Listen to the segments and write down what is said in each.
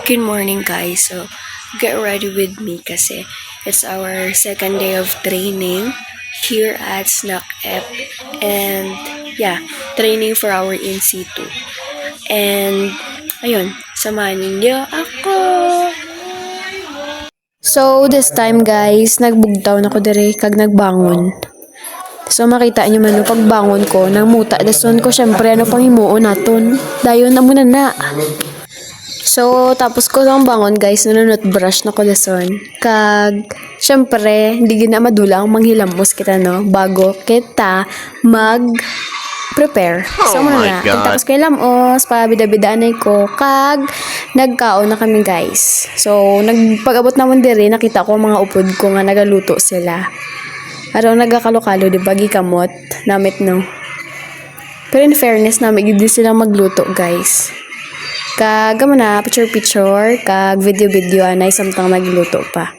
Good morning guys. So, get ready with me kasi it's our second day of training here at Snack App. And yeah, training for our in-situ. And ayun, samahan ninyo ako. So, this time guys, nagbugtaw na ko dire kag nagbangon. So, makita nyo man, no, pagbangon ko, nang muta, dason ko, syempre, ano pang himuon naton. Dayon na muna na. So, tapos ko lang bangon, guys, nununot brush na ko dason. Kag, syempre, hindi gina madulang manghilamos kita, no, bago kita mag-prepare. So, muna na. Tapos ko hilamos, pabida-bidaan ko, kag, nagkaon na kami, guys. So, pag-abot naman dire, nakita ko mga upod ko nga nagaluto sila. Araw nagkakalokalo, di ba? Gikamot. Namit, no? Pero in fairness, namin, hindi sila magluto, guys. Kag, na, picture-picture, kag video-video, anay, samtang nagluto pa.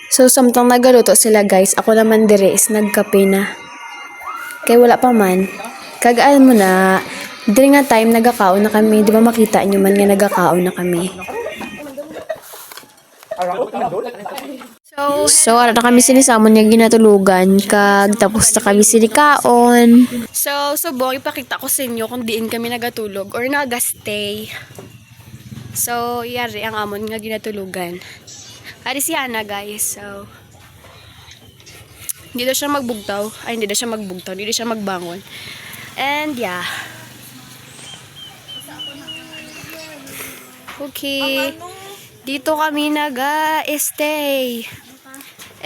So, samtang nagaluto sila, guys, ako naman dire is nagkape na. Kaya wala pa man. Kag, mo na, dire nga time, nagakaon na kami. Di ba makita nyo man nga nagakaon na kami. So, ara na kami sinisamon nga ginatulugan, kag tapos na kami sinikaon. So, subong ipakita ko sa inyo kung diin kami nagatulog or nagastay. So, yari ang amon nga ginatulugan. Ari si Hana, guys. So, hindi daw siya magbugtaw. Ay, hindi daw siya magbugtaw. Hindi daw siya magbangon. And, yeah. Okay. Dito kami nag-stay.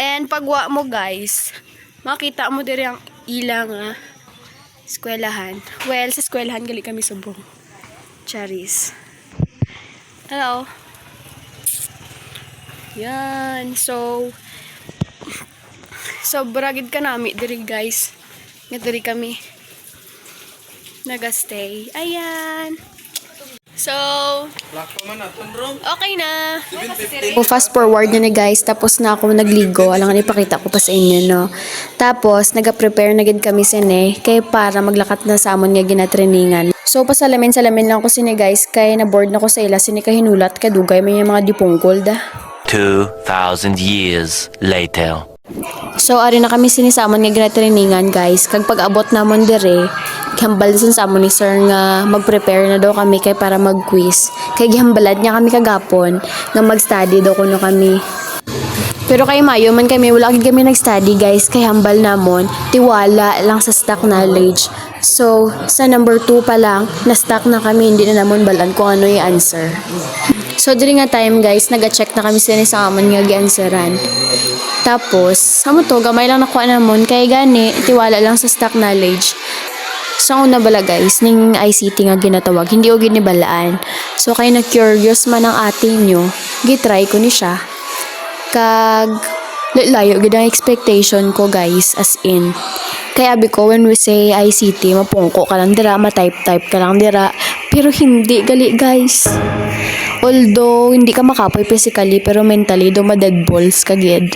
And pagwa mo guys, makita mo diri ang ilang eskwelahan. Well, sa eskwelahan gali kami subong. Charis. Hello. Yan. So bragid ka nami diri guys. Nga diri kami nag-stay. Ayan. So, okay na. So, fast forward na guys. Tapos na ako nagligo. Alang ipakita ko pa sa inyo, no? Tapos, nag-prepare na gid kami sine. Kaya para maglakat na sa amon nga ginatrainingan. So, pasalamin-salamin lang ko sine guys. Kaya na-board na ko sa ila. Sine kahinulat, kadugay. May mga dipungkol da. 2,000 years later. So, ari na kami sinisamon nga ginatrainingan guys. Kag pag-abot namon dire, hambal din sa amon ni sir nga mag-prepare na daw kami kay para mag-quiz. Kay gihambalad niya kami kagapon nga mag-study daw kuno kami. Pero kay Mayo man kami wala gid kami nag-study guys kay hambal namon tiwala lang sa stock knowledge. So sa number 2 pa lang na-stuck na kami, hindi na namon balan kung ano yung answer. So diri nga time guys naga-check na kami sa amon nga gi-answeran. Tapos samo to gamay lang nakuha namon kay gani tiwala lang sa stock knowledge. So, una bala guys, ning ICT nga ginatawag, hindi o ginibalaan. So, kaya na-curious man ang ating nyo, gitry ko ni siya. Kag, layo, gid ang expectation ko guys, as in. Kaya abi ko, when we say ICT, mapungko ka lang dira, ma-type-type ka lang dira. Pero hindi, gali guys. Although, hindi ka makapoy physically, pero mentally, do ma-dead balls kagid.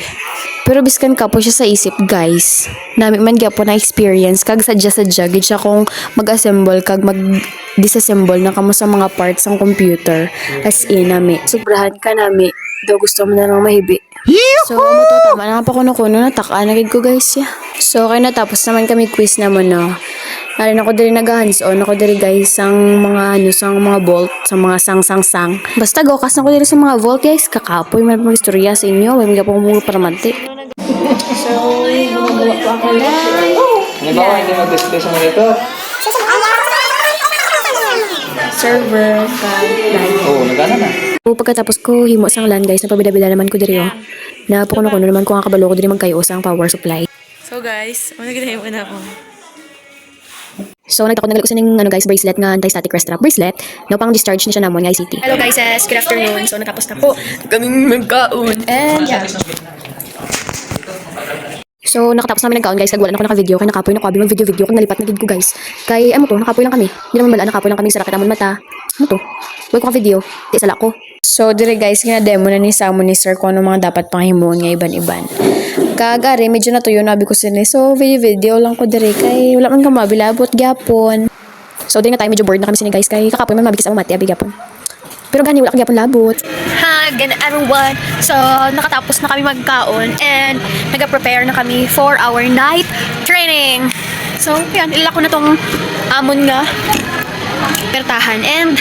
Pero biskan ka po siya sa isip guys. Nami man gyapon na experience kag sadya-sadya gid siya kung mag-assemble kag mag-disassemble na kamo sa mga parts ng computer. As in nami. Sobrahan ka nami. Do gusto mo na lang mahibi. So amo to tama na pa kuno nataka na gid ko guys ya. So kay natapos naman kami quiz naman no. Narin ako diri nag-hands-on ako diri guys sang mga sang mga bolt, sa mga sang. Basta gokas na ko diri sa mga volt guys, kakapoy man mga istorya sa inyo, way mga pong para manti. So, gumagawa po ako lang. Halimbawa, hindi mag-discuss mo nito. Server, live. Oo, nagana na. So, pagkatapos ko himo sang LAN guys, napabida-bida naman ko diri na kuno naman ko nga kabalo ko diri magkayo sang power supply. So guys, magiging na ako. So, nagtakot na ko ning guys, bracelet nga anti-static rest trap bracelet. No pang discharge ni siya namon nga ICT. Hello guys, good afternoon. So, nakapos na po kaming magkaon. And yeah. So, nakatapos namin nagkaon guys, kag wala na ko naka-video, kay nakapoy na ko abi mag-video kag nalipat na gid ko guys. Kay amo to, nakapoy lang kami. Hindi naman bala nakapoy lang kami sa rakit amon mata. Ano to? Wag ko ka-video, di sala ko. So, dire guys, gina-demo na ni Samo ni sir kung ano mga dapat panghimuon nga iban-iban. Kagari, medyo natuyo na abi ko sini. So, video lang ko dire kay wala man ka mabilabot gyapon. So, din nga tayo medyo bored na kami sini guys kay kakapoy man mabikis ang mati abi gyapon. Pero gani, wala kagapon labot. Hi again everyone. So, nakatapos na kami magkaon and nag-prepare na kami for our night training. So, yan, ilala ko na tong amon nga pertahan and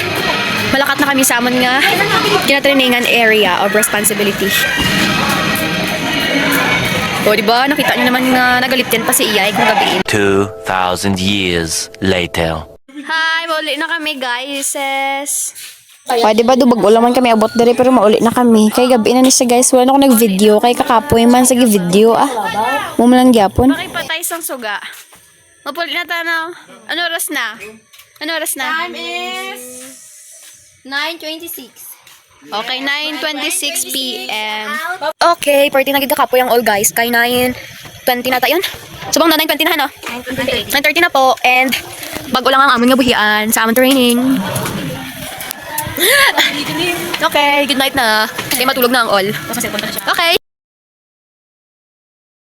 malakat na kami sa amon nga ginatrainingan area of responsibility. O, diba? Nakita niyo naman nga nagalitin pa si Iyay kung gabiin. 2,000 years later. Hi, mauli na kami guys. Pwede ba dubag ulaman kami abot dere pero mauli na kami. Kay gabi na ni siya guys, wala na ako nag-video. Kay kakapoy man sa video mo man lang gyapon. Makipatay sang suga. Mapuli na tanaw. Ano oras na? Ano oras na? Time is 9:26. Okay, 9:26 p.m. Okay, party na gid kapoy ang all guys. Kay 9:20 na tayon. Subong na 9:20 na no? 9:30 na po and bago lang ang amon nga buhian sa amon training. Okay, good night na. Kaya matulog na ang all. Okay.